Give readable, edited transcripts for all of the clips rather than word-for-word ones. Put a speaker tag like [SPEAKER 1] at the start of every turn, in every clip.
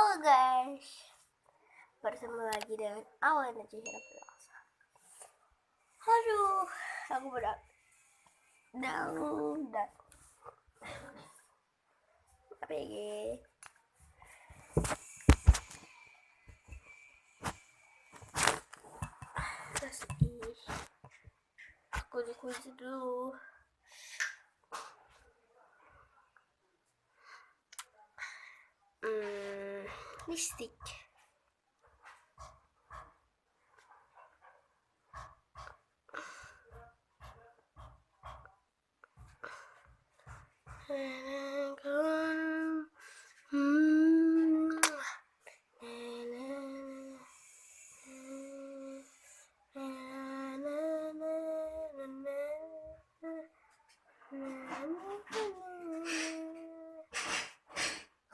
[SPEAKER 1] Halo guys, bertemu lagi dengan Alena. Aduh, aku berat down. Apa ya? Terus aku dikunci dulu. Mistik.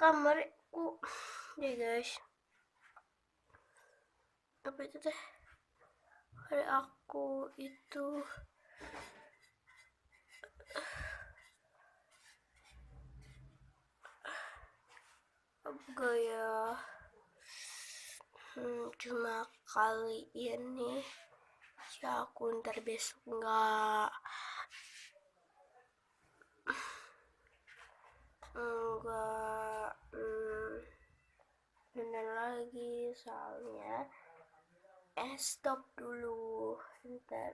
[SPEAKER 1] Kamarku ya guys, apa itu teh? Hari aku itu gaya cuma kali ini si aku, ntar besok enggak bener lagi, soalnya stop dulu, ntar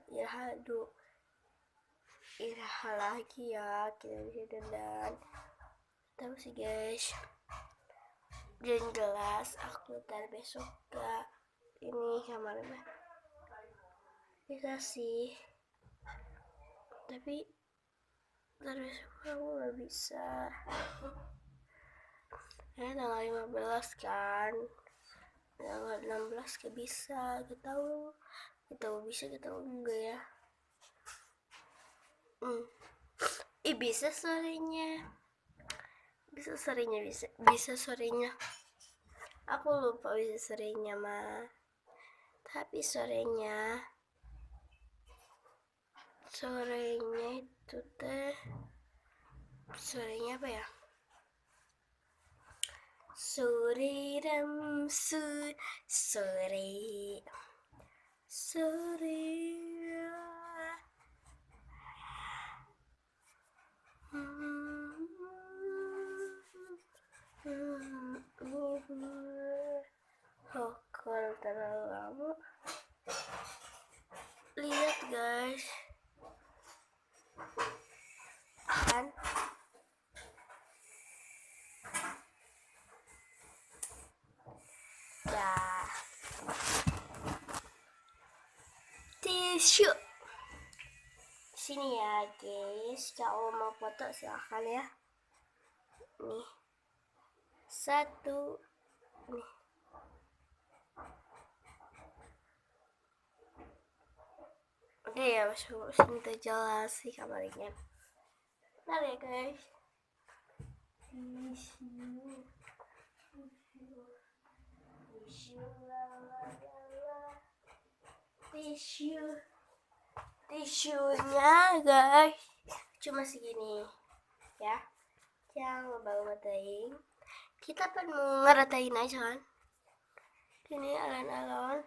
[SPEAKER 1] iraha lagi ya, kita bisa dandan. Tahu sih guys, dan jelas aku ntar besok gak ini kamarnya bisa sih, tapi ntar besok aku gak bisa. Tanggal 15 kan, tanggal 16 gak bisa, gak tahu bisa, gak tahu enggak ya. Bisa sorenya, bisa sorenya. Aku lupa bisa sorenya mah, tapi sorenya itu teh sorenya apa ya? Sore kalau terlalu lama, lihat guys kan, dah tisu sini ya guys. Kalau mau foto silahkan ya, nih satu nih. Oke ya, masuk sini tuh jelas sih kamarnya. Bentar ya guys. Tisunya guys cuma segini ya, jangan ngebawa-bawain. Kita kan mau ngeratain aja kan, ini alon-alon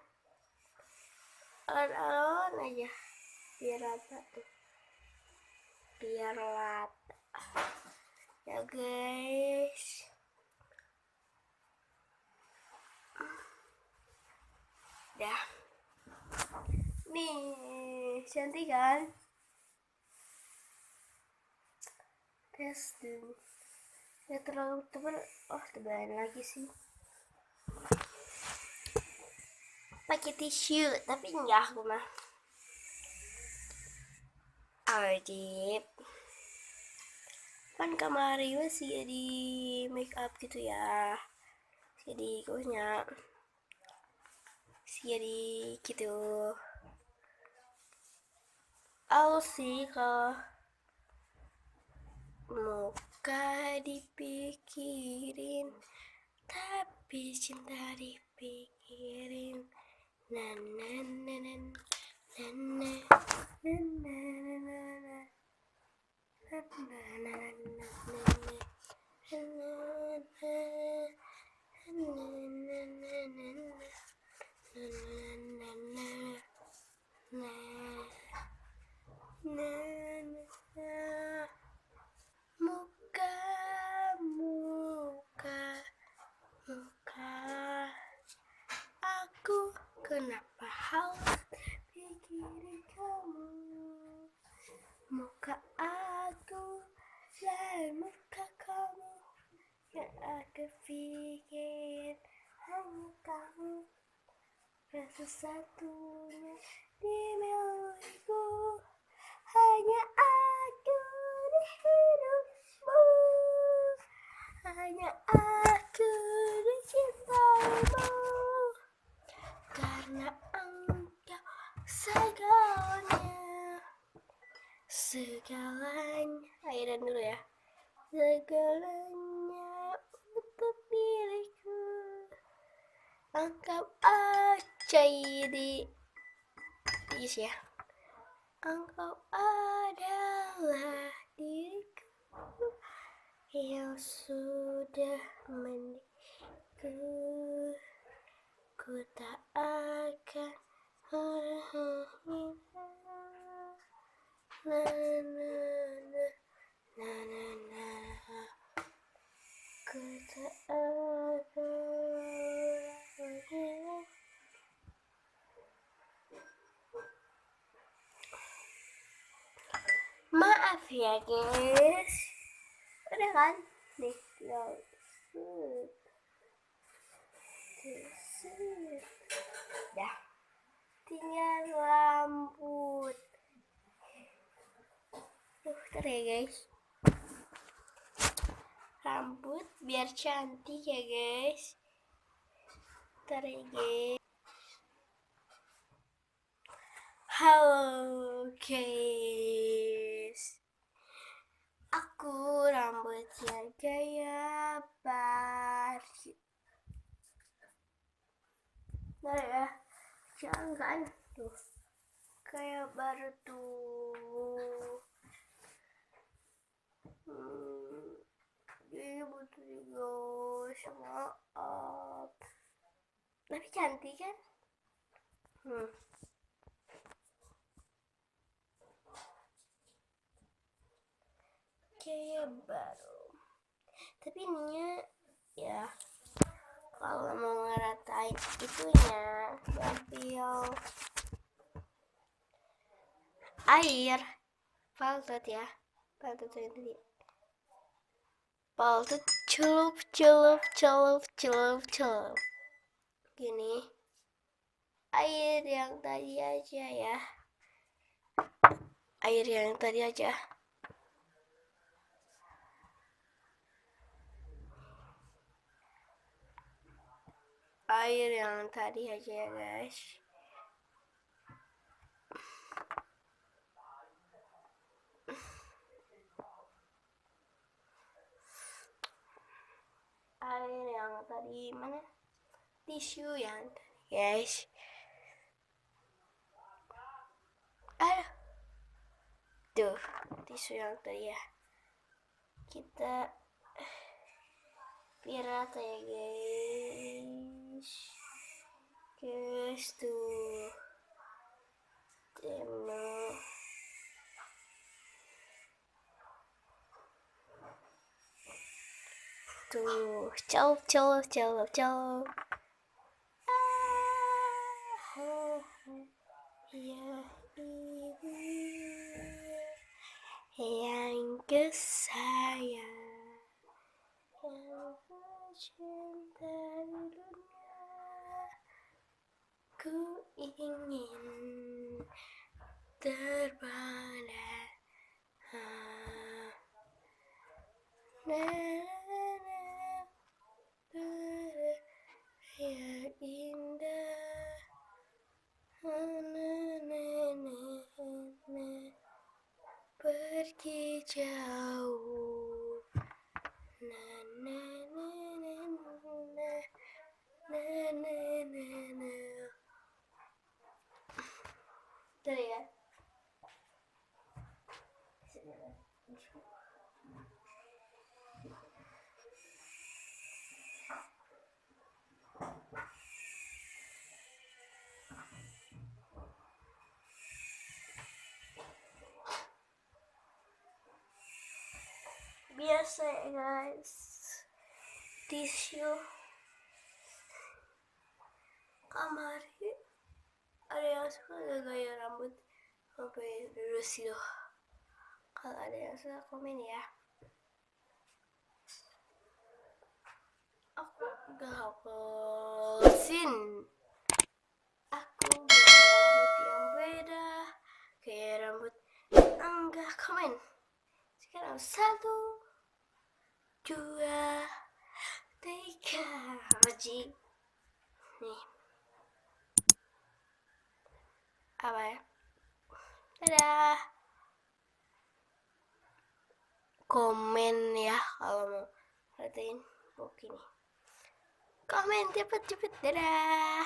[SPEAKER 1] aja biar rata tuh, biar rata ya guys. Dah nih, cantik kan? Tes dulu ya, terlalu tebal. Tebalin lagi sih pakai tisu, tapi enggak, aku mah Adip kan kemarin masih di make up gitu ya, jadi kuenya jadi gitu. Aku sih kalau muka dipikirin tapi cinta dipikirin. Na na na na na na na na na na na na. Kenapa harus pikirin kamu? Muka aku dan muka kamu, yang aku pikir hanya kamu, rasa satunya di milikku, hanya aku di hidupmu, hanya aku dicintaimu, karena engkau segalanya, segalanya. Airan dulu ya. Segalanya untuk diriku, anggap aja ini ya. Engkau adalah diriku yang sudah milikku. Ku tak akan ku tak akan. Maaf ya guys, udah kan nih, dah tinggal rambut. Bentar ya guys, rambut biar cantik ya guys. Bentar ya guys. Halo guys, aku rambutnya gaya Barbie. Nah ya, jangan tuh kayak baru tuh. Ini butuh guys, maaf. Tapi cantik kan? Kayak baru. Tapi ininya ya, kalau mau ngeratain itunya, ambil air paltut ya, paltut yang tadi, paltut celup celup celup celup celup gini, air yang tadi aja ya, air yang tadi aja. Air yang tadi aja ya guys. Air yang tadi mana? Tisu yang tadi guys. Tuh, tisu yang tadi ya. Kita pirata ya guys. Guys tuh. Demo. Tuh, celup celup celup celup. Ya ibu yang kesayang, yang tercinta di dunia, ku ingin terbang yang indah, pergi jauh, Dari ya. Biasa ya guys, tisu kamar ada yang suka gak gaya rambut sampai lurus gitu? Kalau ada yang suka komen ya. Aku gak hapusin. Aku gaya rambut yang beda, gaya rambut enggak komen. Sekarang 1, 2, 3, Haji. Nih, apa ya? Dadah. Komen ya kalau mau perhatiin buku ini. Komen cepet-cepet. Dadah.